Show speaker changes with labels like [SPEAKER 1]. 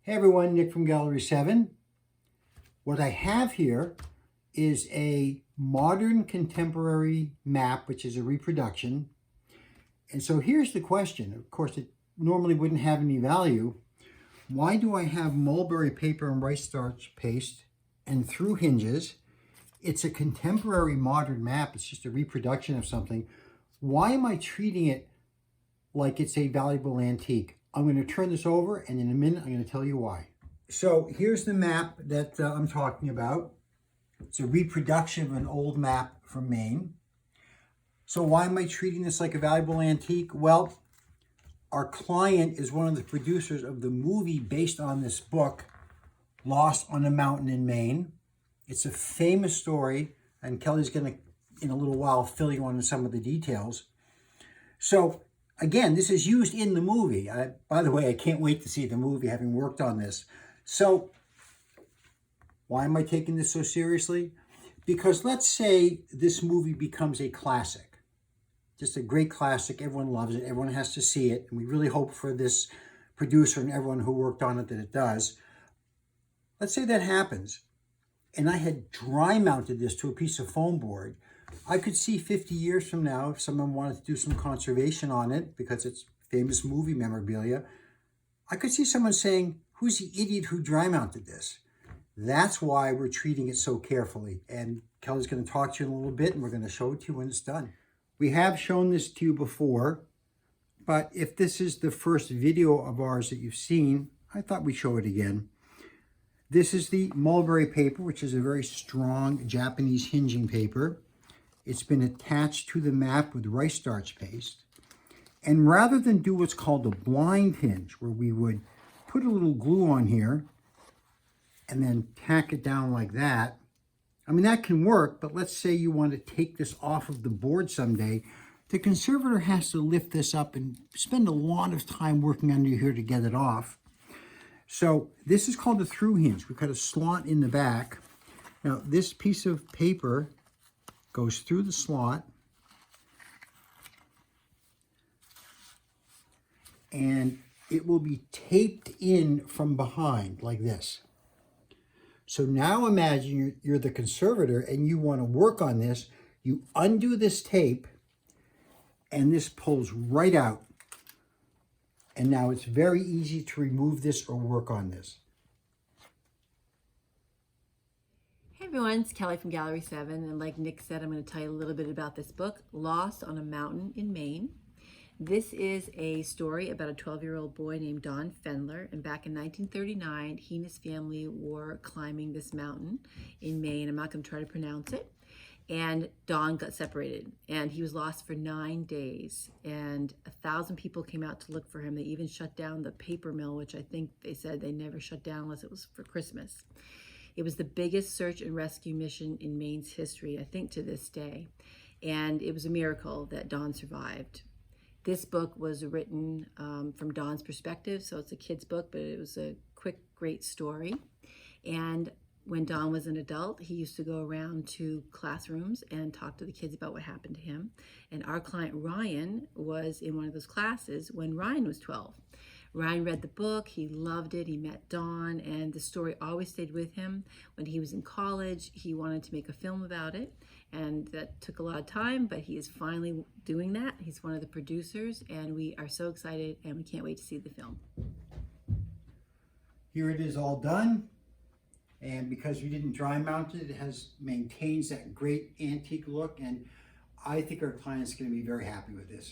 [SPEAKER 1] Hey everyone, Nick from Gallery 7. What I have here is a modern contemporary map, which is a reproduction. And so here's the question. Of course, it normally wouldn't have any value. Why do I have mulberry paper and rice starch paste and through hinges? It's a contemporary modern map. It's just a reproduction of something. Why am I treating it like it's a valuable antique? I'm going to turn this over, and in a minute, I'm going to tell you why. So here's the map that I'm talking about. It's a reproduction of an old map from Maine. So why am I treating this like a valuable antique? Well, our client is one of the producers of the movie based on this book, Lost on a Mountain in Maine. It's a famous story, and Kelly's going to, in a little while, fill you on some of the details. So again, this is used in the movie. By the way, I can't wait to see the movie, having worked on this. So why am I taking this so seriously? Because let's say this movie becomes a classic, just a great classic. Everyone loves it. Everyone has to see it. And we really hope for this producer and everyone who worked on it that it does. Let's say that happens. And I had dry mounted this to a piece of foam board. I could see 50 years from now, if someone wanted to do some conservation on it, because it's famous movie memorabilia, I could see someone saying, who's the idiot who dry mounted this? That's why we're treating it so carefully. And Kelly's going to talk to you in a little bit, and we're going to show it to you when it's done. We have shown this to you before, but if this is the first video of ours that you've seen, I thought we'd show it again. This is the mulberry paper, which is a very strong Japanese hinging paper. It's been attached to the map with rice starch paste. And rather than do what's called a blind hinge, where we would put a little glue on here and then tack it down like that, I mean, that can work, but let's say you want to take this off of the board someday. The conservator has to lift this up and spend a lot of time working under here to get it off. So this is called a through hinge. We've got a slot in the back. Now, this piece of paper goes through the slot, and it will be taped in from behind like this. So now imagine you're the conservator and you want to work on this. You undo this tape and this pulls right out. And now it's very easy to remove this or work on this.
[SPEAKER 2] Hey everyone, it's Kelly from Gallery 7, and like Nick said, I'm going to tell you a little bit about this book, Lost on a Mountain in Maine. This is a story about a 12-year-old boy named Donn Fendler, and back in 1939, he and his family were climbing this mountain in Maine. I'm not going to try to pronounce it. And Donn got separated, and he was lost for 9 days, and 1,000 people came out to look for him. They even shut down the paper mill, which I think they said they never shut down unless it was for Christmas. It was the biggest search and rescue mission in Maine's history, I think to this day. And it was a miracle that Donn survived. This book was written from Donn's perspective, so it's a kid's book, but it was a quick, great story. And when Donn was an adult, he used to go around to classrooms and talk to the kids about what happened to him. And our client Ryan was in one of those classes when Ryan was 12. Ryan read the book, he loved it, he met Donn, and the story always stayed with him. When he was in college, he wanted to make a film about it, and that took a lot of time, but he is finally doing that. He's one of the producers, and we are so excited, and we can't wait to see the film.
[SPEAKER 1] Here it is all done, and because we didn't dry mount it, it maintains that great antique look, and I think our client's going to be very happy with this.